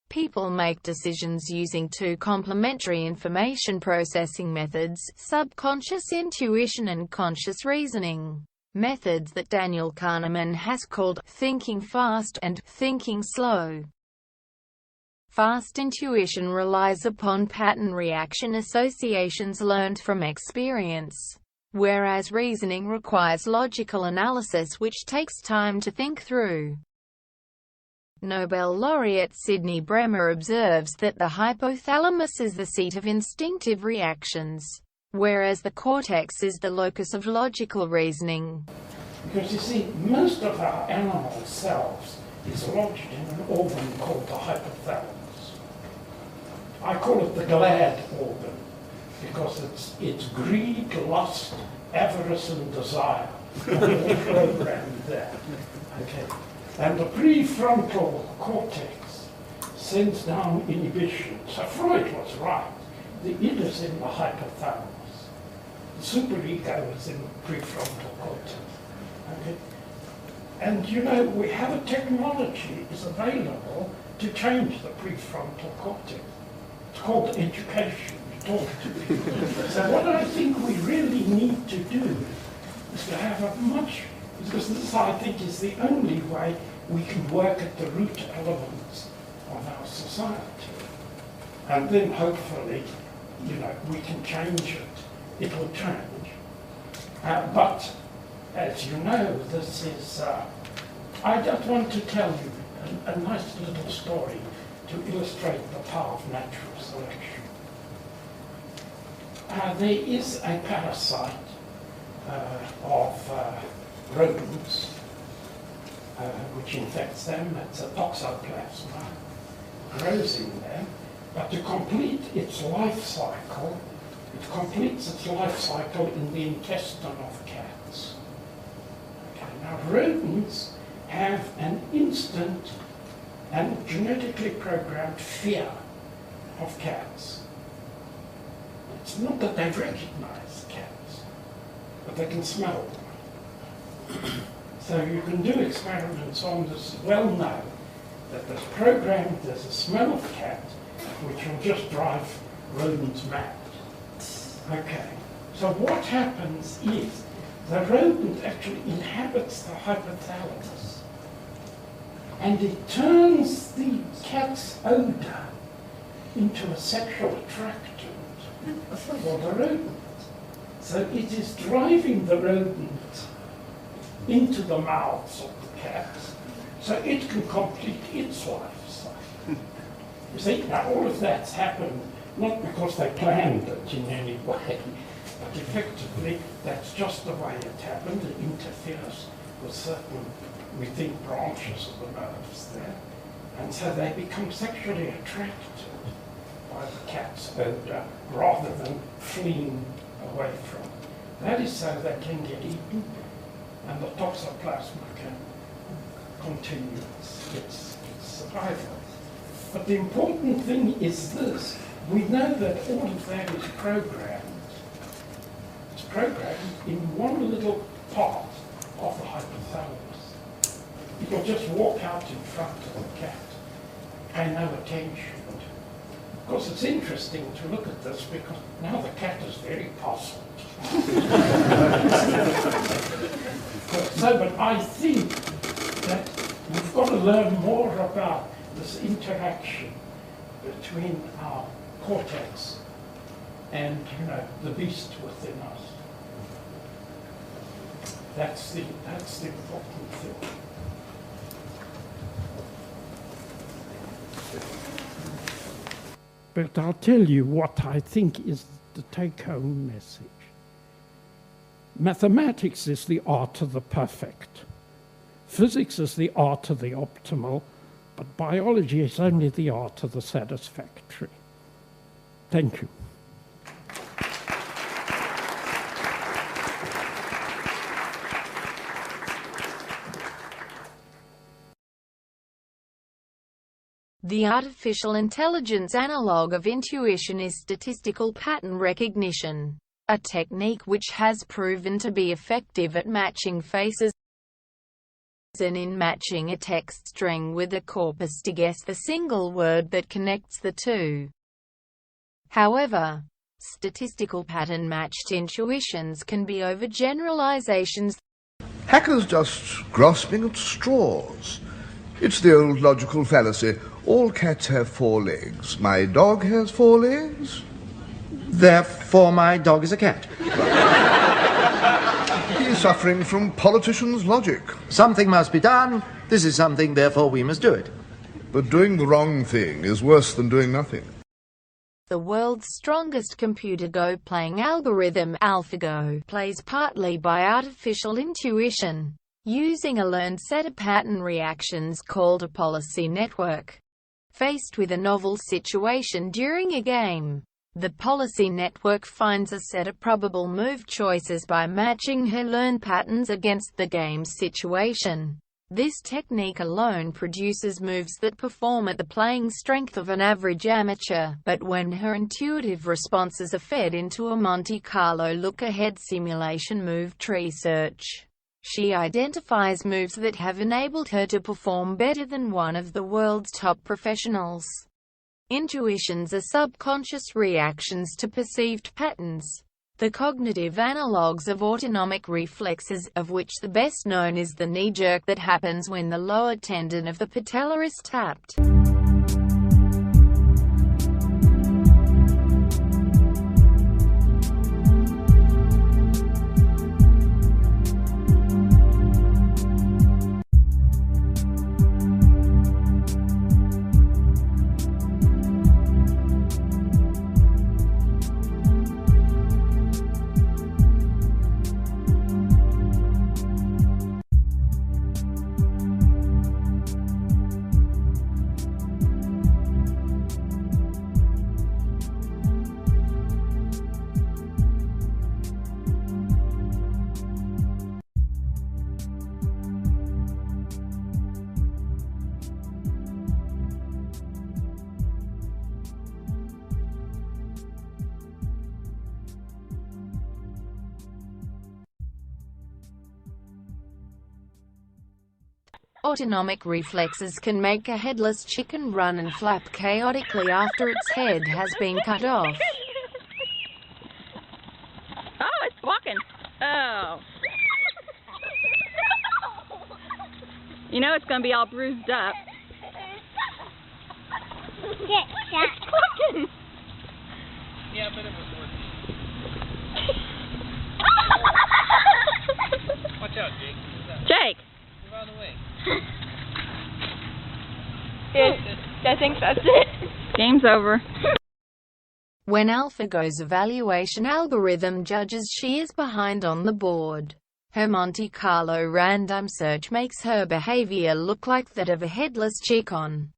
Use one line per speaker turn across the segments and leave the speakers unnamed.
People make decisions using two complementary information processing methods: subconscious intuition and conscious reasoning. Methods that Daniel Kahneman has called thinking fast and thinking slow. Fast intuition relies upon pattern reaction associations learned from experience, whereas reasoning requires logical analysis which takes time to think through. Nobel laureate Sidney Bremer observes that the hypothalamus is the seat of instinctive reactions, whereas the cortex is the locus of logical reasoning.
Because you see, most of our animal cells is lodged in an organ called the hypothalamus. I call it the glad organ because it's greed, lust, avarice, and desire all programmed there. Okay. And the prefrontal cortex sends down inhibition. So Freud was right. The id is in the hypothalamus. The superego is in the prefrontal cortex. Okay? And you know, we have a technology is available to change the prefrontal cortex. It's called education. You talk to people. So what I think we really need to do is to have a much, because this I think is the only way we can work at the root elements of our society. And then hopefully, you know, we can change it. It will change. But as you know, this is, I just want to tell you a nice little story to illustrate the power of natural selection. There is a parasite of rodents which infects them. It's a toxoplasma, grows in them, but to complete its life cycle, it completes its life cycle in the intestine of cats. Okay, now rodents have an instant and genetically programmed fear of cats. It's not that they recognize cats, but they can smell them. So you can do experiments on this. Well known that there's programmed, there's a smell of cat which will just drive rodents mad. Okay, so what happens is the rodent actually inhabits the hypothalamus and it turns the cat's odor into a sexual attractant for the rodent. So it is driving the rodent into the mouths of the cats so it can complete its life cycle. You see, now all of that's happened not because they planned it in any way, but effectively that's just the way it happened. It interferes with certain, we think, branches of the nerves there. And so they become sexually attracted by the cat's odor rather than fleeing away from it. That is so they can get eaten and the toxoplasma can continue its survival. But the important thing is this. We know that all of that is programmed. It's programmed in one little part of the hypothalamus. It will just walk out in front of the cat, pay no attention. Of course, it's interesting to look at this because now the cat is very puzzled. But I think that we've got to learn more about this interaction between our cortex and, you know, the beast within us. That's the important thing. But I'll tell you what I think is the take-home message. Mathematics is the art of the perfect. Physics is the art of the optimal, but biology is only the art of the satisfactory. Thank you.
The artificial intelligence analog of intuition is statistical pattern recognition, a technique which has proven to be effective at matching faces and in matching a text string with a corpus to guess the single word that connects the two. However, statistical pattern-matched intuitions can be overgeneralizations.
Hackers just grasping at straws. It's the old logical fallacy. All cats have 4 legs. My dog has 4 legs.
Therefore my dog is a cat.
He's suffering from politicians' logic.
Something must be done. This is something, therefore we must do it.
But doing the wrong thing is worse than doing nothing.
The world's strongest computer Go-playing algorithm, Alphago, plays partly by artificial intuition, using a learned set of pattern reactions called a policy network. Faced with a novel situation during a game, the policy network finds a set of probable move choices by matching her learned patterns against the game's situation. This technique alone produces moves that perform at the playing strength of an average amateur, but when her intuitive responses are fed into a Monte Carlo look-ahead simulation move tree search, she identifies moves that have enabled her to perform better than one of the world's top professionals. Intuitions are subconscious reactions to perceived patterns, the cognitive analogues of autonomic reflexes, of which the best known is the knee-jerk that happens when the lower tendon of the patella is tapped. Autonomic reflexes can make a headless chicken run and flap chaotically after its head has been cut off.
Oh, it's walking. Oh. You know it's going to be all bruised up. It's walking.
Yeah, but it was working. Watch out, Jake.
Jake!
Move out of the way.
I think that's it.
Game's over.
When Alphago's evaluation algorithm judges she is behind on the board, her Monte Carlo random search makes her behavior look like that of a headless chicken.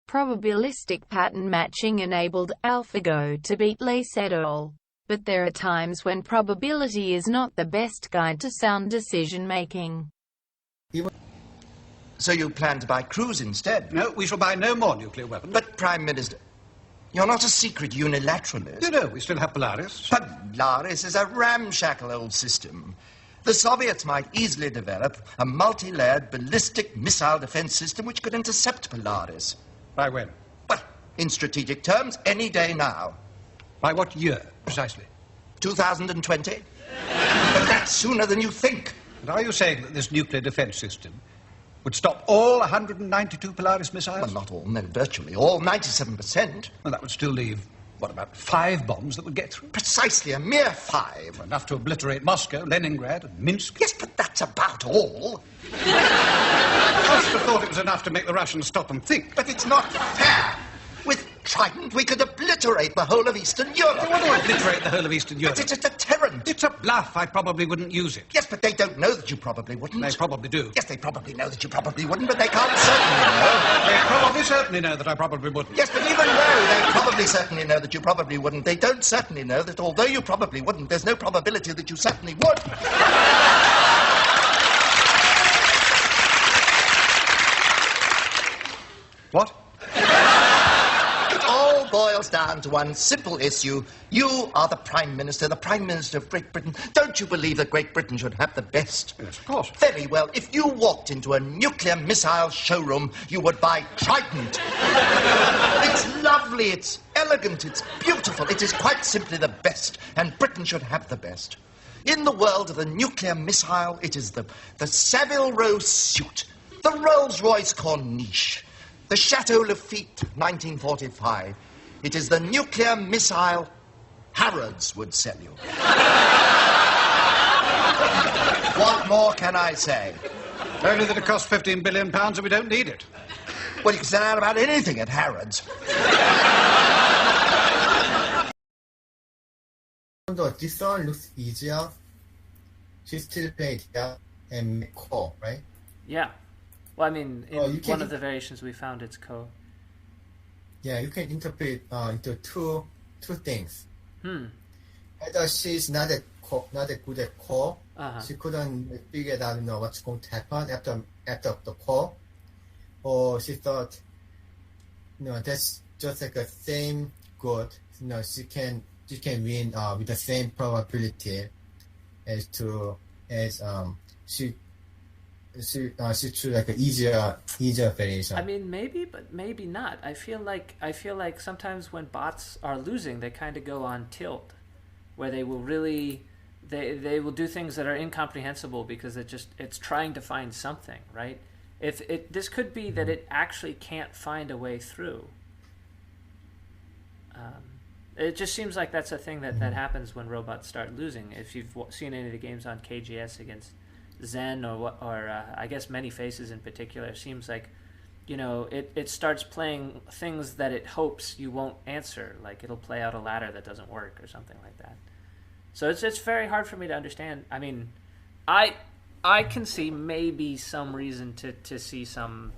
Probabilistic pattern matching enabled Alphago to beat Lace et al., but there are times when probability is not the best guide to sound decision-making.
So you plan to buy crews instead?
No, we shall buy no more nuclear weapons.
But, Prime Minister, you're not a secret unilateralist.
No, we still have Polaris.
Polaris is a ramshackle old system. The Soviets might easily develop a multi-layered ballistic missile defense system which could intercept Polaris.
By when?
Well, in strategic terms, any day now.
By what year, precisely?
2020. But that's sooner than you think.
And are you saying that this nuclear defense system would stop all 192 Polaris missiles?
Well, not all, no, virtually all, 97%.
Well, that would still leave, what, about 5 bombs that would get through?
Precisely, a mere 5.
Well, enough to obliterate Moscow, Leningrad, and Minsk.
Yes, but that's about all.
I should have thought it was enough to make the Russians stop and think.
But it's not fair. With Trident, we could obliterate the whole of Eastern Europe.
They want to obliterate the whole of Eastern Europe.
But it's a deterrent.
It's a bluff. I probably wouldn't use it.
Yes, but they don't know that you probably wouldn't.
They probably do.
Yes, they probably know that you probably wouldn't, but they can't certainly know.
They probably certainly know that I probably wouldn't.
Yes, but even though they probably certainly know that you probably wouldn't, they don't certainly know that although you probably wouldn't, there's no probability that you certainly would.
What?
It all boils down to one simple issue. You are the Prime Minister of Great Britain. Don't you believe that Great Britain should have the best?
Yes, of course.
Very well. If you walked into a nuclear missile showroom, you would buy Trident. It's lovely, it's elegant, it's beautiful. It is quite simply the best, and Britain should have the best. In the world of the nuclear missile, it is the Savile Row suit, the Rolls-Royce Corniche, the Chateau Lafitte, 1945. It is the nuclear missile Harrods would sell you. What more can I say?
Only that it costs £15 billion and we don't need it.
Well, you can say that about anything at Harrods.
This one looks easier. She still played here and make core, right?
Yeah. Well, I mean, in
can
one of the variations we found, it's co.
Yeah, you can interpret into two things. Either she's not that good at core. She couldn't figure out, what's going to happen after the core, or she thought, that's just like the same good. She can win with the same probability as she chose like an easier variation.
I mean, maybe, but maybe not. I feel like sometimes when bots are losing, they kind of go on tilt, where they will really they will do things that are incomprehensible because it's trying to find something, right? This could be that it actually can't find a way through. It just seems like that's a thing that happens when robots start losing. If you've seen any of the games on KGS against Zen or I guess Many Faces in particular, it seems like, it starts playing things that it hopes you won't answer. Like it'll play out a ladder that doesn't work or something like that. So it's very hard for me to understand. I mean, I can see maybe some reason to see some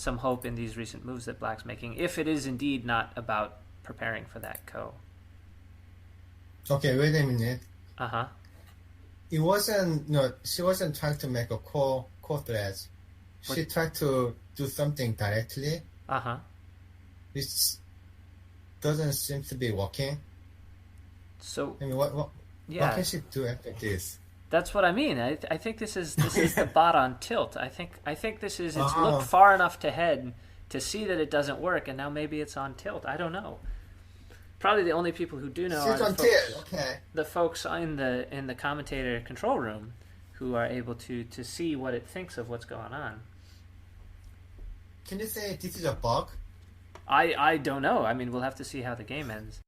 hope in these recent moves that Black's making, if it is indeed not about preparing for that co.
Okay, wait a minute. It wasn't, she wasn't trying to make a core threads. She tried to do something directly. Which doesn't seem to be working.
So,
I mean, what can she do after this?
That's what I mean. I think this is the bot on tilt. I think this is it's looked far enough ahead to see that it doesn't work, and now maybe it's on tilt. I don't know. Probably the only people who do know are the folks in the commentator control room who are able to see what it thinks of what's going on.
Can you say this is a bug?
I don't know. I mean, we'll have to see how the game ends.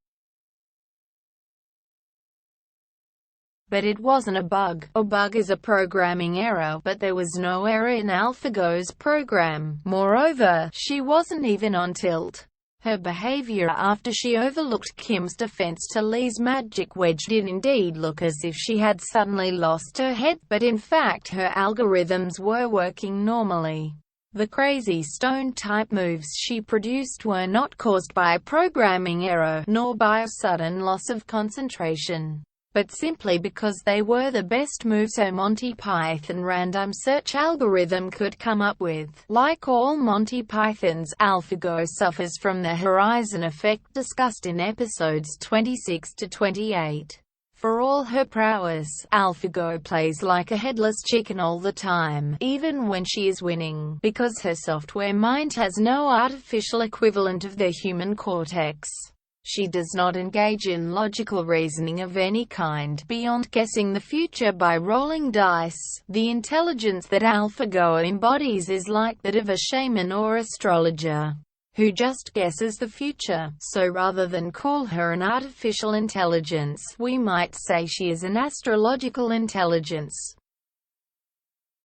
But it wasn't a bug. A bug is a programming error, but there was no error in Alphago's program. Moreover, she wasn't even on tilt. Her behavior after she overlooked Kim's defense to Lee's magic wedge did indeed look as if she had suddenly lost her head, but in fact her algorithms were working normally. The crazy stone-type moves she produced were not caused by a programming error, nor by a sudden loss of concentration, but simply because they were the best moves her Monty Python random search algorithm could come up with. Like all Monty Pythons, Alphago suffers from the horizon effect discussed in episodes 26 to 28. For all her prowess, Alphago plays like a headless chicken all the time, even when she is winning, because her software mind has no artificial equivalent of the human cortex. She does not engage in logical reasoning of any kind beyond guessing the future by rolling dice. The intelligence that Alphago embodies is like that of a shaman or astrologer, who just guesses the future. So rather than call her an artificial intelligence, we might say she is an astrological intelligence.